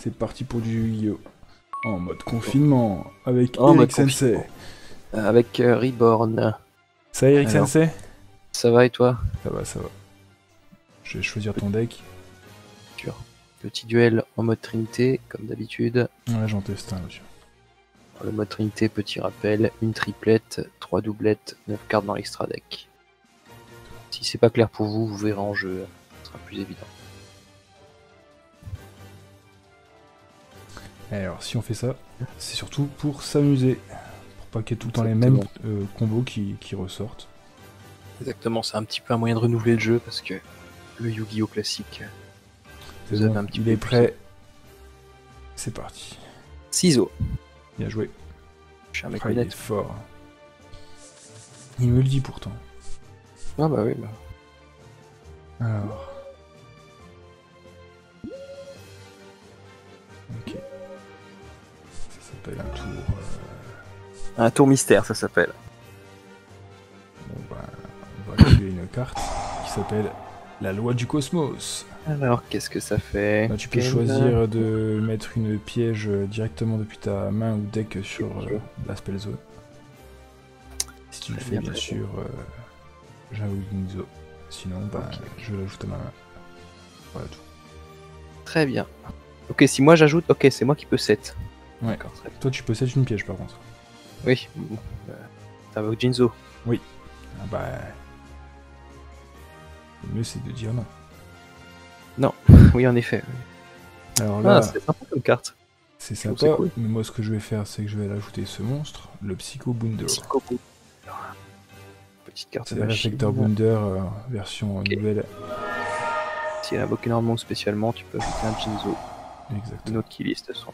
C'est parti pour du Yu-Gi-Oh! En mode confinement, avec En Eric mode Sensei. Avec Reborn. Ça Eric Alors. Sensei? Ça va et toi? Ça va, ça va. Je vais choisir ton deck. Sur petit duel en mode Trinité, comme d'habitude. Ouais, j'en teste un, monsieur. Le mode Trinité, petit rappel, une triplette, 3 doublettes, 9 cartes dans l'extra deck. Si c'est pas clair pour vous, vous verrez en jeu, ce sera plus évident. Alors, si on fait ça, c'est surtout pour s'amuser. Pour pas qu'il y ait tout le temps les mêmes combos qui ressortent. Exactement, c'est un petit peu un moyen de renouveler le jeu parce que le Yu-Gi-Oh! Classique, vous avez un petit Il peu est prêt. C'est parti. Ciseaux. Bien joué. Je suis un mec Ah, il est honnête. fort. Il me le dit pourtant. Ah bah oui, bah. Alors. Ok. Ça s'appelle un tour. Un tour mystère, ça s'appelle. Bon bah, on va activer une carte qui s'appelle la loi du cosmos. Alors, qu'est-ce que ça fait? Là, tu peux choisir de mettre une piège directement depuis ta main ou deck sur la spell zone. Si tu le fais, bien sûr, j'avoue Ginzo. Sinon, bah, je l'ajoute à ma main. Voilà tout. Très bien. Ok, si moi j'ajoute, ok, c'est moi qui peux 7. Ouais. D'accord, très bien. Toi, tu possèdes une piège par contre. Oui, bon, ça va au Jinzo. Oui. Ah bah. Le mieux, c'est de dire non. Non, oui, en effet. Alors là, Ah, c'est sympa comme carte. c'est Je trouve sympa, c'est cool. mais moi, ce que je vais faire, c'est que je vais l'ajouter ce monstre, le Psycho Bounder. Psychopo. Petite carte C'est le machine. Reflector Bounder version nouvelle. Si elle invoque énormément spécialement, tu peux ajouter un Jinzo. Exactement. Une autre qui liste son.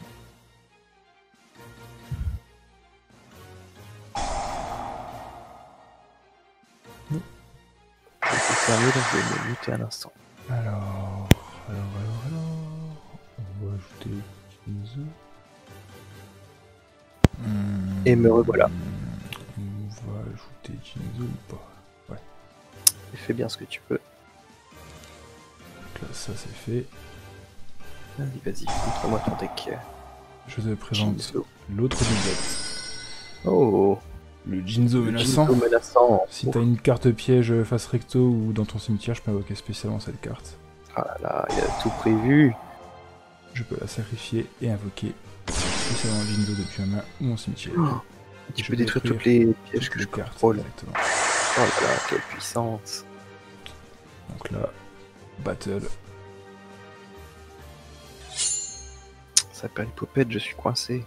Je vais te fermer, donc je vais me muter un instant. Alors, on va ajouter Jinzo. Et me revoilà. On va ajouter Jinzo ou pas? Ouais. Fais bien ce que tu peux. Donc là, ça c'est fait. Vas-y, montre-moi ton deck. Je te présente Jinzo. l'autre doublette. Oh, Le Jinzo menaçant. Jinzo menaçant. Si t'as une carte piège face recto ou dans ton cimetière, je peux invoquer spécialement cette carte. Ah là là, il a tout prévu. Je peux la sacrifier et invoquer spécialement Jinzo depuis ma main ou mon cimetière. Tu Je peux vais détruire détruire toutes les pièges toutes que les je cartes, contrôle. exactement. Oh là là, quelle puissance. Donc là, battle. Ça perd l'hypopète, je suis coincé.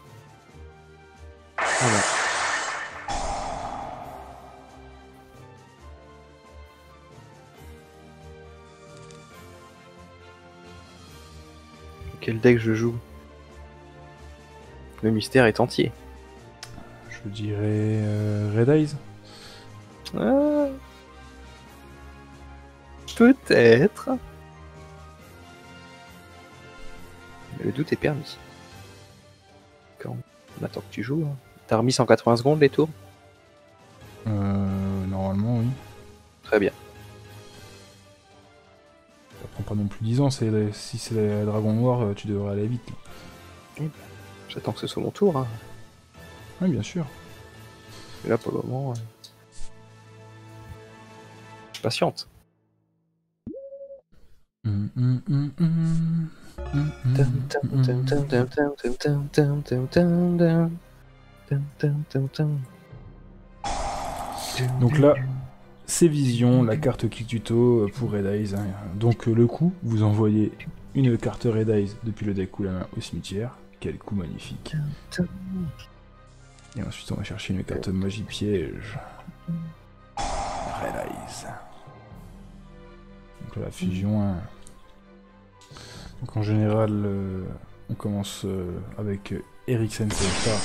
Voilà. Quel deck je joue? Le mystère est entier. Je dirais Red Eyes. Ah. Peut-être. Mais le doute est permis. Quand on attend que tu joues. Hein. T'as remis 180 secondes les tours? Normalement, oui. Très bien. Ça prend pas non plus 10 ans. Si c'est la Dragon Noir, tu devrais aller vite. Là. J'attends que ce soit mon tour. Hein. Oui, bien sûr. Et là, pour le moment, je patiente. Donc là, c'est Vision, la carte Click Tuto pour Red Eyes. Hein. Donc le coup, vous envoyez une carte Red Eyes depuis le deck ou la main au cimetière. Quel coup magnifique. Et ensuite on va chercher une carte magie piège. Red Eyes. Donc là, la fusion 1. Donc en général, on commence avec Eric Sensei par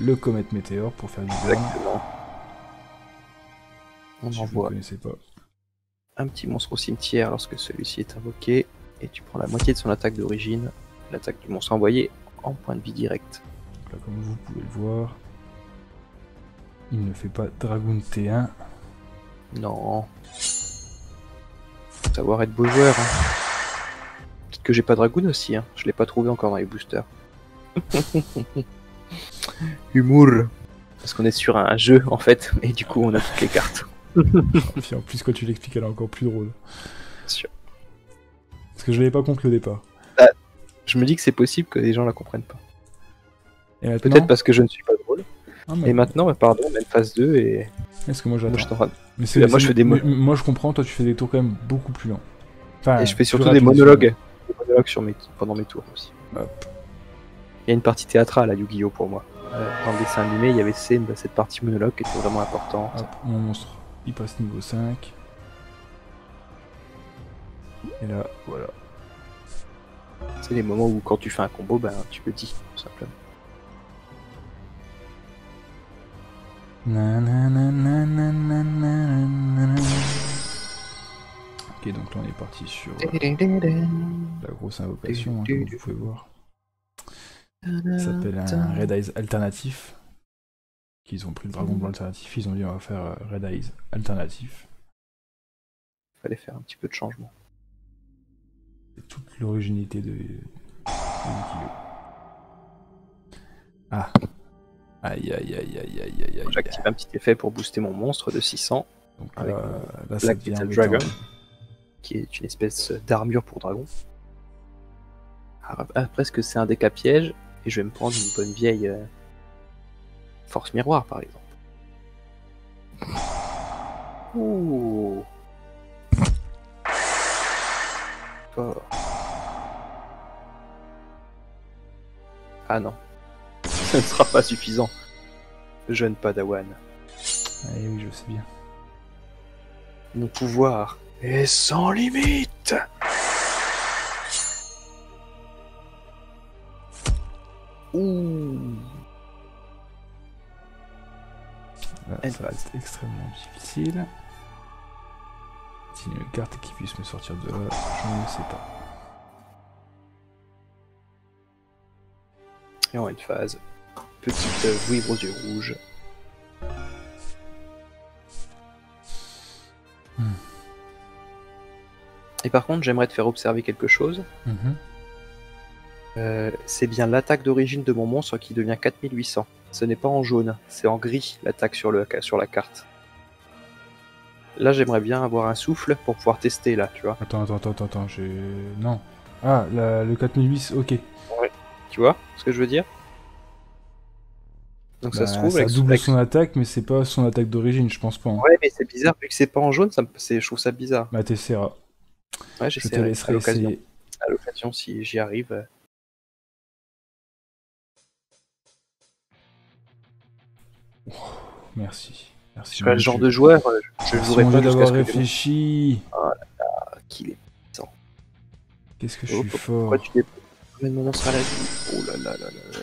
le comète météore pour faire du burn. Exactement. On Si vous ne envoie connaissez pas. un petit monstre au cimetière lorsque celui-ci est invoqué, et tu prends la moitié de son attaque d'origine, l'attaque du monstre envoyé en point de vie direct. Donc là, comme vous pouvez le voir, il ne fait pas Dragoon T1. Non. Faut savoir être beau joueur. Hein. que j'ai pas Dragoon aussi, hein. Je l'ai pas trouvé encore dans les boosters. Humour. Parce qu'on est sur un jeu en fait, et du coup on a toutes les cartes. Puis en plus, quand tu l'expliques, elle est encore plus drôle. Bien sûr. Parce que je l'avais pas compris au départ. Je me dis que c'est possible que les gens la comprennent pas. Et maintenant... Peut-être parce que je ne suis pas drôle. Ah, mais... Et maintenant, pardon, même phase 2 et. Est-ce que moi j'attends? Moi je t'en Mais moi, je fais des moi je comprends, toi tu fais des tours quand même beaucoup plus lents. Enfin, et je fais surtout plus des rapides, monologues. Des monologues sur pendant mes tours aussi. Hop. Il y a une partie théâtrale à Yu-Gi-Oh! Pour moi. Dans le dessin animé, il y avait cette partie monologue qui était vraiment importante. Hop, mon monstre, il passe niveau 5. Et là, voilà. C'est les moments où quand tu fais un combo, ben tu le dis, tout simplement. Ok, donc là on est parti sur la grosse invocation, hein, comme vous pouvez voir. Ça s'appelle un Red Eyes alternatif. Qu'ils ont pris le dragon blanc alternatif, ils ont dit on va faire Red Eyes alternatif. Fallait faire un petit peu de changement. C'est toute l'originalité de Yu-Gi-Oh! Ah. Aïe aïe aïe aïe aïe aïe aïe. J'active un petit effet pour booster mon monstre de 600. Donc avec là ça Black devient Metal embêtant. Dragon, qui est une espèce d'armure pour dragon. Après, est-ce que c'est un deck à piège? Et je vais me prendre une bonne vieille Force Miroir, par exemple. Ouh. Fort. Ah non. Ce ne sera pas suffisant. Jeune Padawan. Ah oui, je sais bien. Mon pouvoir est sans limite. Ouh. Là, ça va être extrêmement difficile. S'il y a une carte qui puisse me sortir de là, je ne sais pas. Et en une phase. Petite vouivre aux yeux rouges. Et par contre, j'aimerais te faire observer quelque chose. C'est bien l'attaque d'origine de mon monstre qui devient 4800. Ce n'est pas en jaune, c'est en gris l'attaque sur la carte. Là, j'aimerais bien avoir un souffle pour pouvoir tester là, tu vois. Attends, j'ai... Non. Ah, le 4008, ok. Ouais. Tu vois ce que je veux dire? Donc ça se trouve... ça double son attaque, mais c'est pas son attaque d'origine, je pense pas. Hein. Ouais, mais c'est bizarre, vu que c'est pas en jaune, je trouve ça bizarre. Bah t'essaieras. Ouais, je te laisserai essayer. À l'occasion, si j'y arrive... Oh, merci. Je serais le genre de joueur, je jouerais pas d'avoir réfléchi. Oh là là, qu'il est puissant. Qu'est-ce que je suis fort. Pourquoi tu mets mon monstre à la vie? Oh là là là là.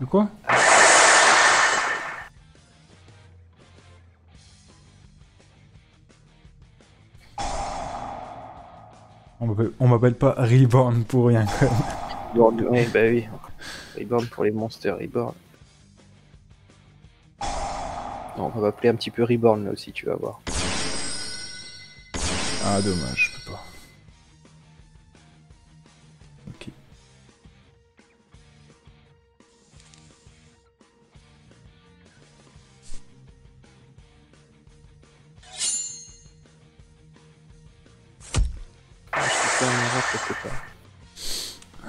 De quoi? On m'appelle pas Reborn pour rien quand même. Reborn, ouais, bah oui. Reborn pour les monsters, Reborn. Non, on va appeler un petit peu Reborn là aussi, tu vas voir. Ah dommage, je peux pas. Ok.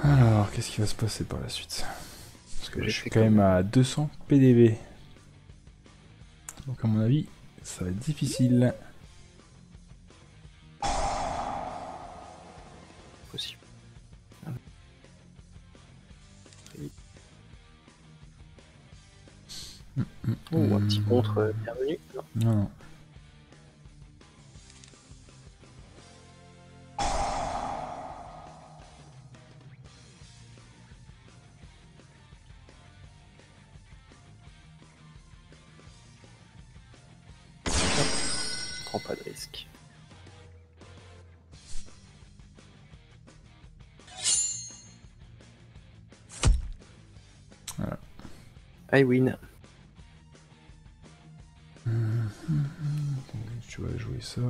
Alors, qu'est-ce qui va se passer par la suite? Parce que je suis quand même à 200 PDV. Donc à mon avis, ça va être difficile. Possible. Oh, un petit contre bienvenue. Non. Prends pas de risque. Voilà. I win. Tu vas jouer ça.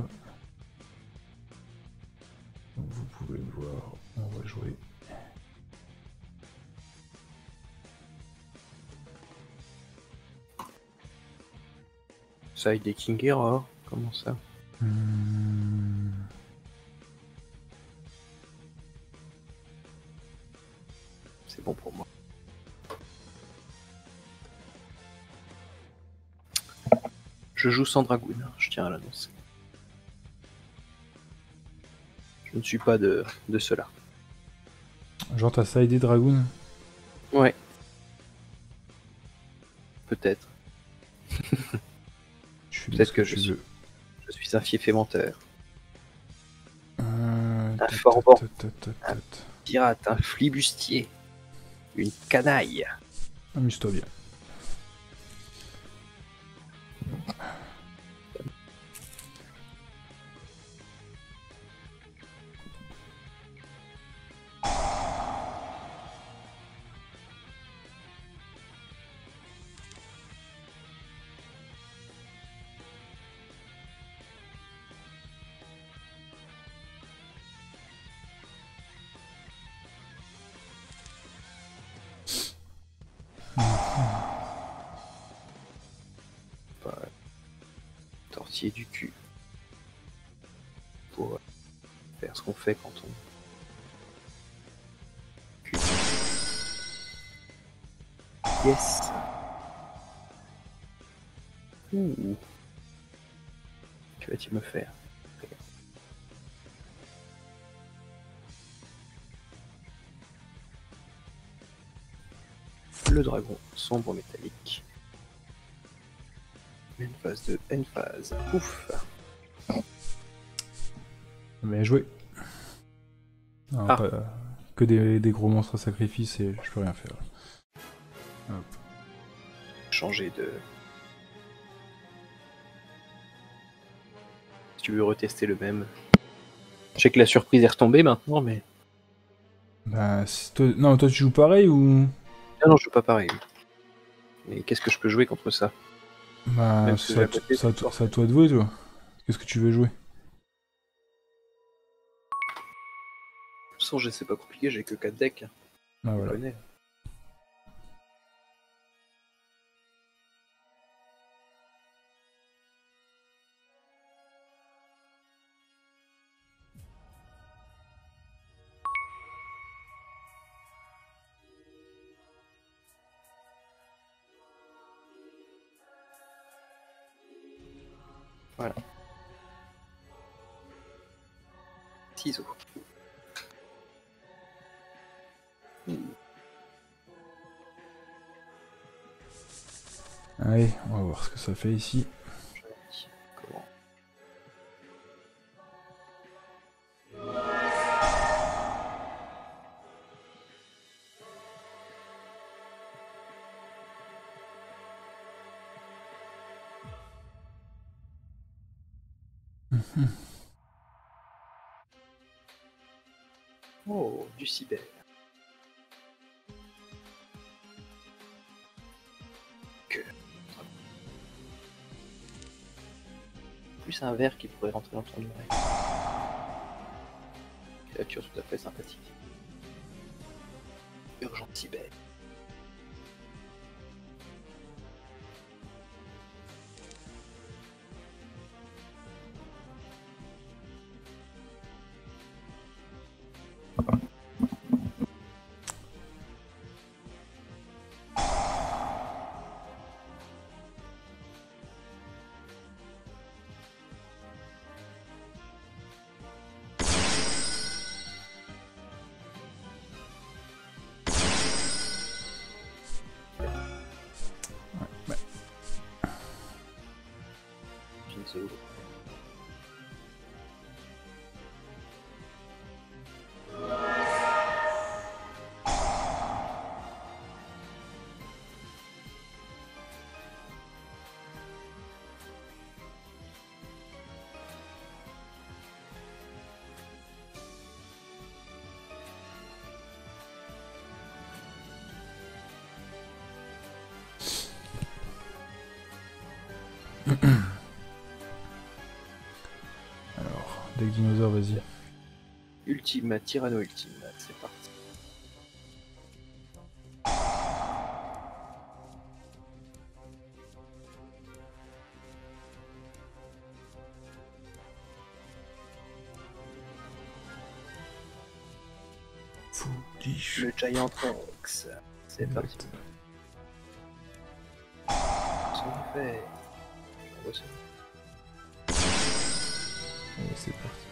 Side des King Error, comment ça? C'est bon pour moi. Je joue sans Dragoon, je tiens à l'annoncer. Je ne suis pas de cela. Genre t'as sidé Dragoon? Ouais. Peut-être. Peut-être que je suis un fiefé menteur. Un forban, un pirate, un flibustier, une canaille. Amuse-toi bien. Tortiller du cul. Pour faire ce qu'on fait quand on... Yes. Ouh. Que vas-tu me faire? Le dragon sombre métallique. Une phase de N phase. Ouf. Bien joué. Non, Ah. pas... Que des gros monstres à sacrifice et je peux rien faire. Hop. Changer de... Si tu veux retester le même. Je sais que la surprise est retombée maintenant, mais... Bah, non, toi tu joues pareil ou... Ah non, je joue pas pareil. Mais qu'est-ce que je peux jouer contre ça? Bah, c'est à toi de jouer, toi. Qu'est-ce que tu veux jouer? Sans je sais pas compliqué, j'ai que 4 decks. Ah voilà. Voilà. Ciseaux. Allez, on va voir ce que ça fait ici. Comment? Oh, du cyber. Que... Plus un verre qui pourrait rentrer dans ton oreille. Créature tout à fait sympathique. Urgent cyber. Jinzo. Alors, deck dinosaure, vas-y. Ultime, Tyranno Ultime, c'est parti. Foolish. Le Giant Rex. C'est parti. C'est fait. On voit ça. Allez, c'est parti.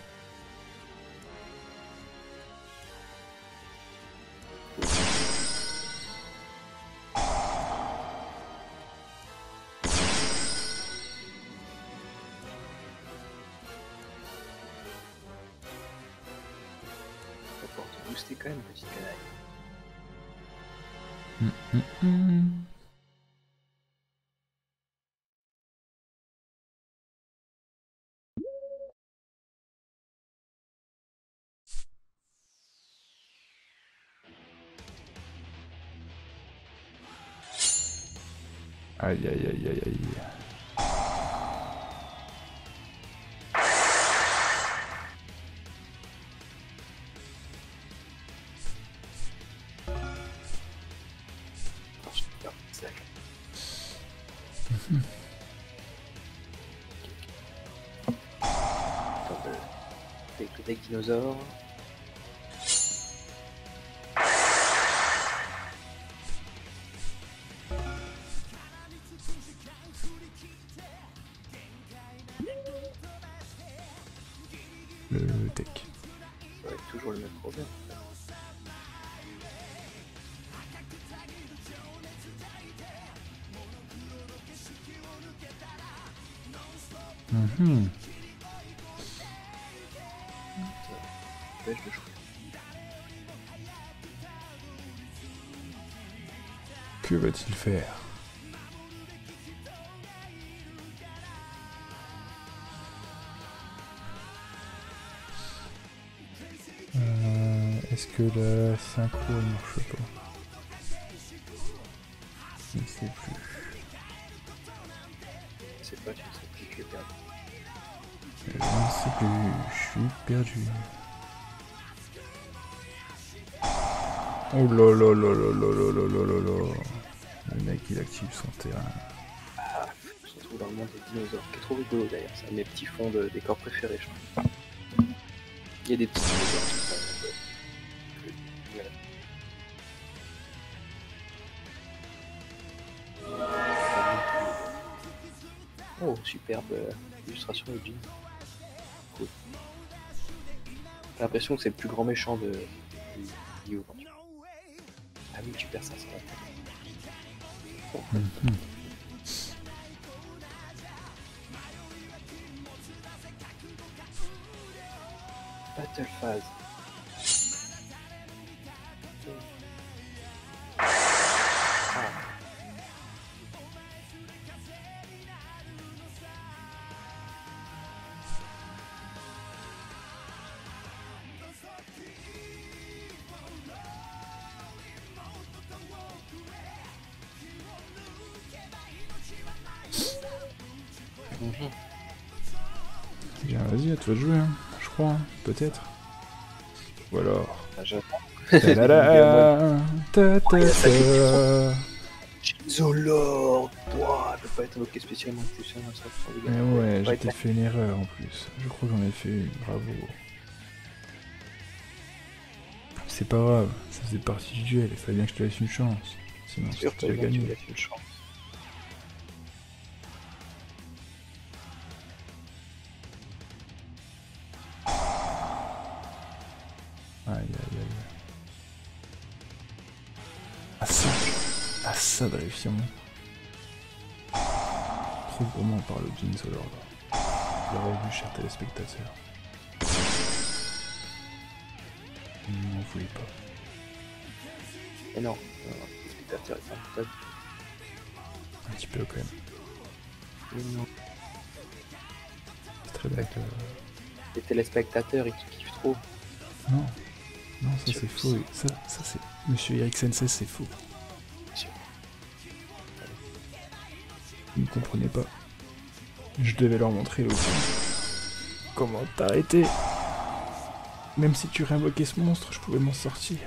On va pouvoir te booster quand même, petite canaille. Aïe aïe aïe aïe aïe. Avec le deck dinosaure. Le deck. Ça va être toujours le même problème. Pêche de jouer. Que va-t-il faire? Est-ce que la synchro elle marche pas? Je ne sais plus. C'est pas, tu ne sais plus, tu es perdu. Je ne sais plus, je suis perdu. Oh là là là là là là là là là là. Le mec il active son terrain. On se retrouve dans le monde des dinosaures, qui est trop rigolo d'ailleurs, c'est un de mes petits fonds de décor préférés, je crois. Il y a des petits dinosaures qui sont voilà. Oh, superbe illustration de Jin. Cool. J'ai l'impression que c'est le plus grand méchant de Yu. Ah oui, tu perds ça, ça va. Battle phase. Ah. Bien, vas-y, à toi de jouer, hein. Je crois, hein. Peut-être. Ou alors. Ah, j'attends. Ta-da-da, ta-ta-ta. Zolord, boah, elle peut pas être invoqué spécialement exceptionnel, ça. Mais ouais, j'ai peut-être fait une erreur en plus. Je crois que j'en ai fait une, bravo. C'est pas grave, ça faisait partie du duel, il fallait bien que je te laisse une chance. Sinon, sûr tu que t'avais tu gagné. laisses une chance. Aïe aïe aïe. Ah ça de réfiant. Trop gourmand par le jeans au l'ordre. Vous l'aurez vu, chers téléspectateurs. N'en voulez pas. Et non, les spectateurs, ils sont pas. Un petit peu quand même. Mais non. C'est très bête. Les téléspectateurs, ils kiffent trop. Non, non, ça c'est faux. Ça c'est... Monsieur Eric Sensei, c'est faux. Vous ne comprenez pas. Je devais leur montrer le comment t'arrêter. Même si tu réinvoquais ce monstre, je pouvais m'en sortir.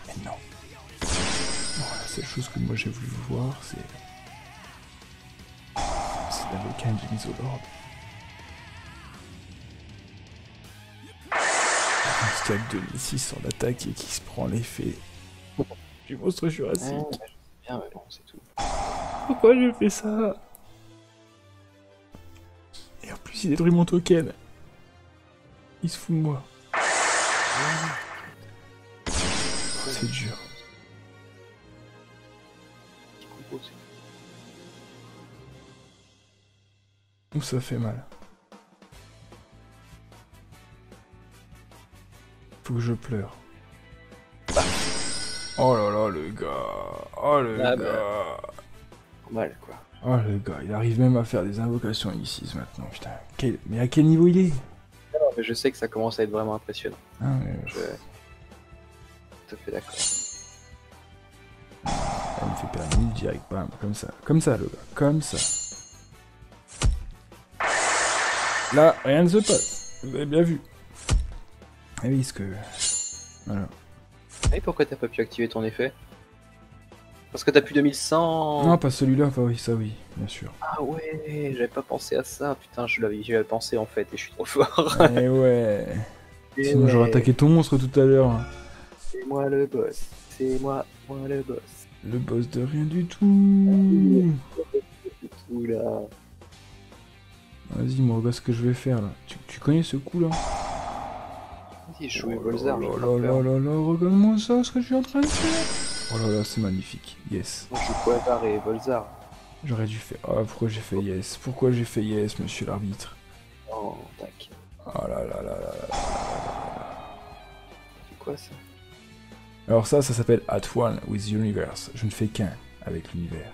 Mais non. Non, la seule chose que moi j'ai voulu voir, c'est d'invoquer un Jinzo Lord. qui a 2600 d'attaque et qui se prend l'effet du monstre jurassique. Bien, mais bon, c'est tout. Pourquoi j'ai fait ça? Et en plus, il détruit mon token. Il se fout de moi. C'est dur. Ouh, ça fait mal. Faut que je pleure. Oh là là, le gars. Oh le gars. Normal, quoi. Oh le gars, il arrive même à faire des invocations ici maintenant, putain. Mais à quel niveau il est? Non, mais je sais que ça commence à être vraiment impressionnant. Ah, mais... Je... Tout à fait d'accord. Elle me fait permis direct, bam, comme ça le gars, comme ça. Là, rien ne se passe, vous avez bien vu. Ah oui, ce que... Voilà. Et pourquoi t'as pas pu activer ton effet? Parce que t'as plus 2100. Non, pas celui-là, enfin oui, ça oui, bien sûr. Ah ouais, j'avais pas pensé à ça, putain, j'y avais pensé en fait, et je suis trop fort. Eh ouais. Et Sinon j'aurais attaqué ton monstre tout à l'heure. C'est moi le boss, c'est moi le boss. Le boss de rien du tout. Oula. Vas-y, moi, regarde ce que je vais faire là. Tu connais ce coup là? Vas-y, je joue Bolzar. Oh là là là là, regarde-moi ça, ce que je suis en train de faire. Oh là là, c'est magnifique. Yes. Moi, je joue Quasar et Bolzar. J'aurais dû faire... Ah, pourquoi j'ai fait yes? Pourquoi j'ai fait yes, monsieur l'arbitre? Oh, tac. Oh là là là là là là. C'est quoi ça? Alors ça s'appelle At One with Universe. Je ne fais qu'un avec l'univers.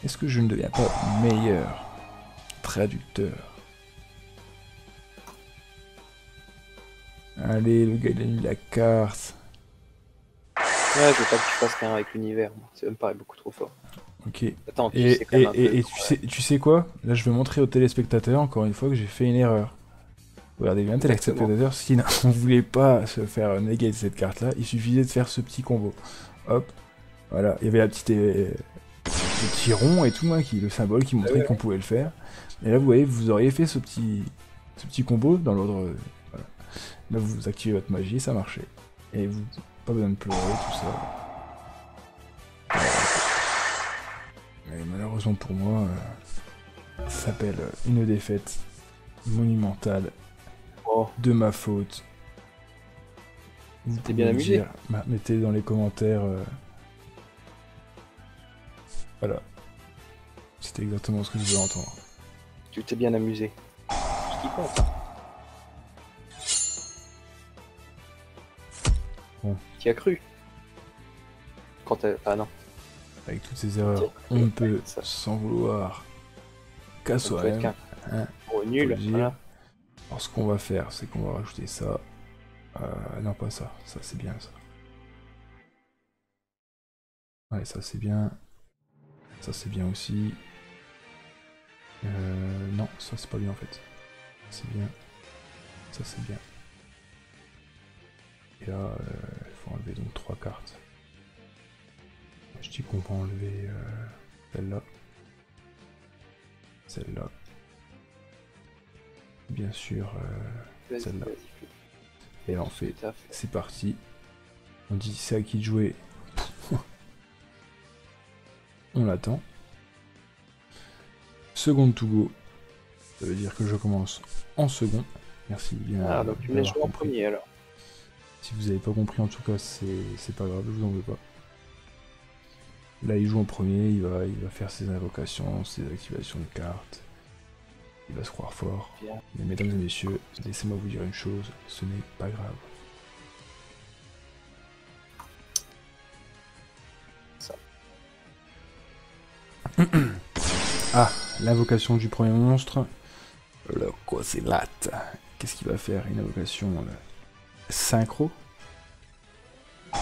Est-ce que je ne deviens pas meilleur traducteur? Allez, le gars il a mis la carte. Ouais, je veux pas que tu fasses qu'un avec l'univers, ça me paraît beaucoup trop fort. Ok. Attends, Et tu sais quoi? Là je vais montrer aux téléspectateurs encore une fois que j'ai fait une erreur. Regardez bien téléspectateurs, si on voulait pas se faire negate cette carte là, il suffisait de faire ce petit combo. Hop, voilà, il y avait la petite... le petit rond et tout, hein, le symbole qui montrait qu'on pouvait le faire. Et là vous voyez, vous auriez fait ce petit combo dans l'ordre... voilà. Là vous activez votre magie et ça marchait. Et vous, pas besoin de pleurer, tout ça. Mais malheureusement pour moi, ça s'appelle une défaite monumentale. De ma faute. T'es bien amusé. Mettez dans les commentaires. Voilà. C'était exactement ce que je voulais entendre. Tu t'es bien amusé. Ce qui compte. Bon. Qui a cru? Quand t'as... Ah non. Avec toutes ces erreurs, on ne peut s'en vouloir qu'à soi-même. Hein, oh, nul. Voilà. Alors ce qu'on va faire, c'est qu'on va rajouter ça. Non, pas ça. Ça, c'est bien, ça. Ouais, ça, c'est bien. Ça, c'est bien aussi. Non, ça, c'est pas bien, en fait. C'est bien. Ça, c'est bien. Et là, il faut enlever donc 3 cartes. Je dis qu'on va enlever celle-là. Celle-là. Bien sûr, celle-là. Et là, on fait, c'est parti. On dit c'est à qui de jouer. On l'attend. Second to go. Ça veut dire que je commence en second. Merci bien. Ah, donc tu me laisses jouer en premier alors. Si vous n'avez pas compris, en tout cas, c'est pas grave, je vous en veux pas. Là, il joue en premier, il va faire ses invocations, ses activations de cartes. Il va se croire fort. Bien. Mais mesdames et messieurs, laissez-moi vous dire une chose, ce n'est pas grave. Ça. Ah, l'invocation du premier monstre. Le Coselat. Qu'est-ce qu'il va faire? Une invocation synchro. Oh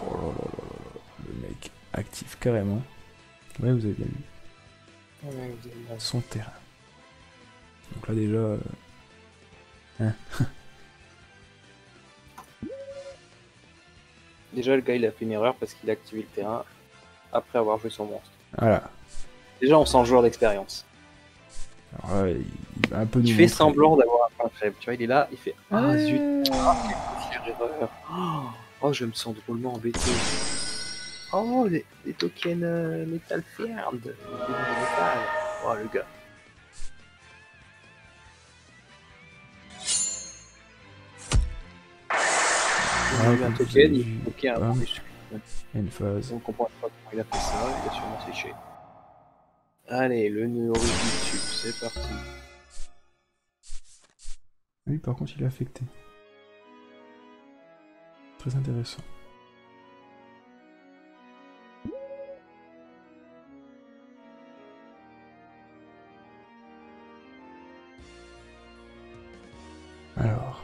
là là là là. Le mec active carrément. Ouais, vous avez bien vu. Ouais, vous avez bien. Son terrain. Donc là déjà... Hein. Déjà le gars il a fait une erreur parce qu'il a activé le terrain après avoir joué son monstre. Voilà. Déjà on sent le joueur d'expérience. Alors là, il va un peu nous Tu fais montrer. semblant d'avoir un point faible. Tu vois, il est là, il fait ah zut, quelle erreur. Oh, je me sens drôlement embêté. Oh, des tokens Metal Field, des métal. Oh, le gars. Il a eu un token, il a bloqué un bonus. Une phase. On comprend pas pourquoi il a fait ça, il a sûrement séché. Allez, le nœud origine dessus, c'est parti. Oui, par contre, il est affecté. Très intéressant. Alors.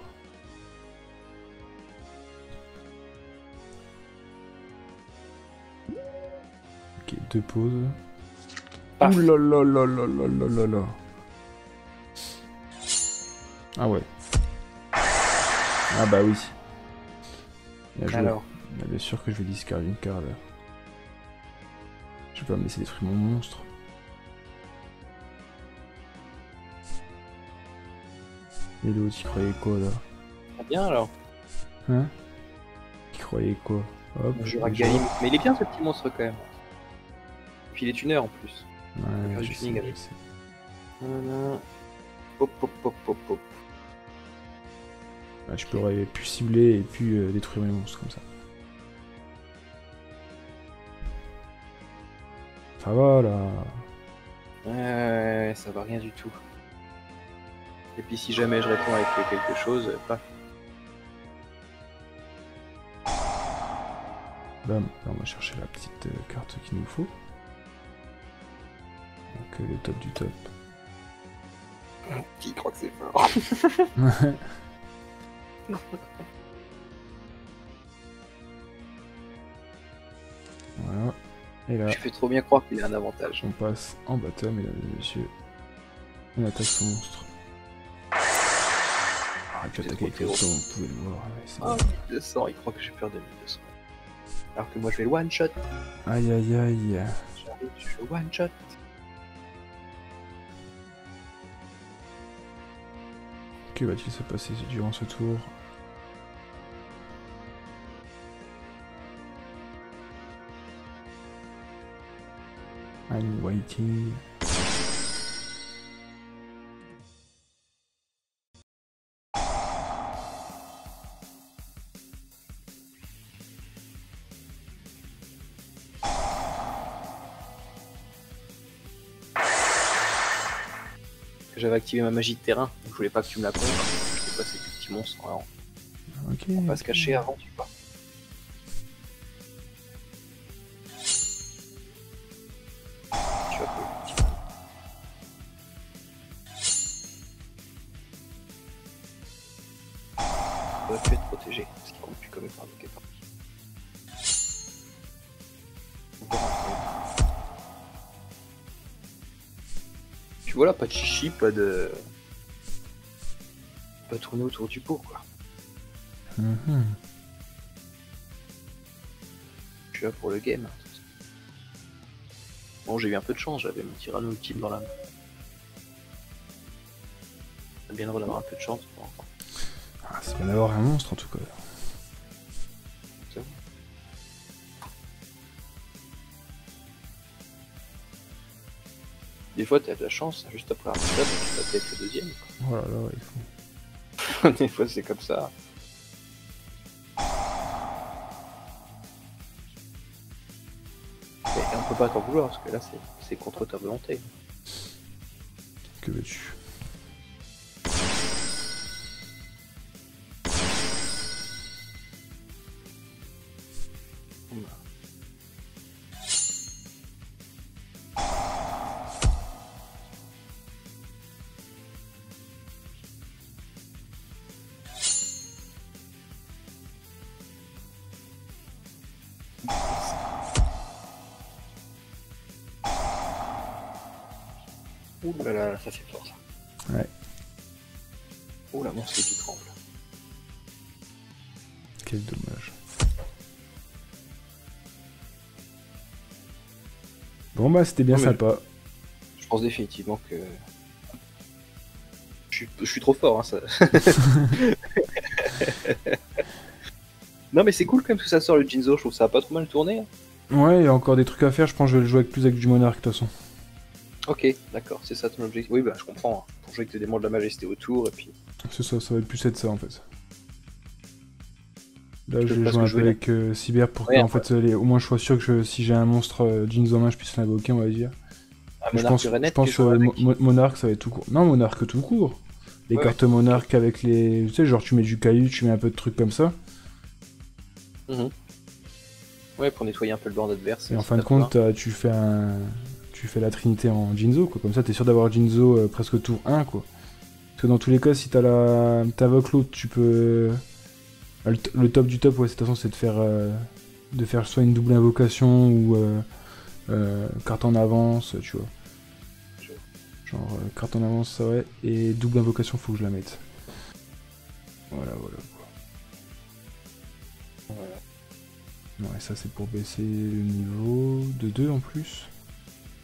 Ok, 2 pauses. Ouh là là là là là là là là. Ah ouais. Ah bah oui. Alors. Bien sûr que je vais discard une carte. Je vais pas me laisser détruire mon monstre. Et l'autre, il croyait quoi là? Très bien alors. Hein? Il croyait quoi? Hop. Galim. Mais il est bien ce petit monstre quand même. Et puis il est tuner en plus. Ouais, je sais. Hop hop hop hop hop. Ah, je pourrais plus cibler et puis détruire mes monstres comme ça. Ça va là. Ouais, ça va rien du tout. Et puis si jamais je réponds avec quelque chose, paf. Bam, là on va chercher la petite carte qu'il nous faut. Donc le top du top. Qui croit que c'est fort? Voilà. Et là, je fais trop bien croire qu'il a un avantage. On passe en bottom, mesdames et messieurs. On attaque son monstre. Ah, tu attaques avec le temps, vous pouvez le voir. Ah, 1200, il croit que j'ai peur de 1200. Alors que moi je vais le one shot. Aïe aïe aïe. J'arrive, je fais one shot. Que va-t-il se passer durant ce tour? I'm waiting. J'avais activé ma magie de terrain, donc je voulais pas que tu me la comptes. Je vais passer ces petits monstres en avant. Ok. On va pas se cacher avant, tu vois. Tu vas peu. On va plus être protégé, parce qu'il compte plus comme étant invoqué par. Tu vois là, pas de chichi, pas de tourner autour du pot, quoi. Je suis là pour le game. Bon, j'ai eu un peu de chance, j'avais mon tyranno ultime dans la main. C'est bien drôle d'avoir un peu de chance. Ah, c'est bien d'avoir un monstre en tout cas. C'est bon. Des fois, t'as de la chance, juste après un stade, tu vas peut-être le deuxième. Quoi. Oh là là, il faut. Des fois, c'est comme ça. Mais on peut pas t'en vouloir, parce que là, c'est contre ta volonté. Que veux-tu? Ouh là là, ça c'est fort ça. Ouais. Oh la monstre qui tremble. Quel dommage. Bon bah c'était bien sympa. Je pense définitivement que Je suis trop fort, hein, ça. Non, mais c'est cool quand même que ça sort le Jinzo, je trouve que ça a pas trop mal tourné. Ouais, il y a encore des trucs à faire, je pense que je vais le jouer avec du monarque de toute façon. Ok, d'accord, c'est ça ton objectif. Oui, bah je comprends. Hein. Pour jouer avec des démons de la majesté autour, et puis. C'est ça, ça va plus être ça en fait. Là, Je je peux vais pas jouer un ce que peu je avec Cyber pour Ouais, que, en fait, au moins je sois sûr que si j'ai un monstre Jinzo en main, je puisse l'invoquer, on va dire. Un Je monarque pense, Renet je pense que je joue avec. Monarque, ça va être tout court. Non, Monarque tout court. Les Ouais, cartes ouais. Monarque avec les. Tu sais, genre tu mets du caillou, tu mets un peu de trucs comme ça. Mhm. Ouais, pour nettoyer un peu le board adverse. Et en c'est fin de pas trop compte, tu fais la trinité en Jinzo, quoi. Comme ça, t'es sûr d'avoir Jinzo presque tour 1, quoi. Parce que dans tous les cas, si t'invoques l'autre, tu peux. Le top du top, ouais, de toute façon, c'est de faire soit une double invocation ou carte en avance, tu vois. Genre carte en avance, ça ouais, et double invocation, faut que je la mette. Voilà. Ouais, ça c'est pour baisser le niveau de 2 en plus.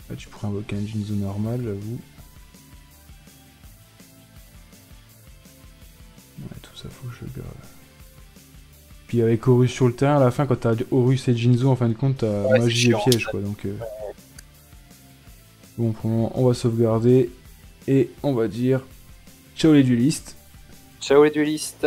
Là, tu pourrais invoquer un Jinzo normal, j'avoue. Ouais, tout ça, faut que je le. Puis avec Horus sur le terrain, à la fin, quand t'as Horus et Jinzo, en fin de compte, t'as Ouais, magie et c'est chiant, piège, quoi. Donc, bon, pour le moment, on va sauvegarder. Et on va dire ciao les duelistes. Ciao les duelistes.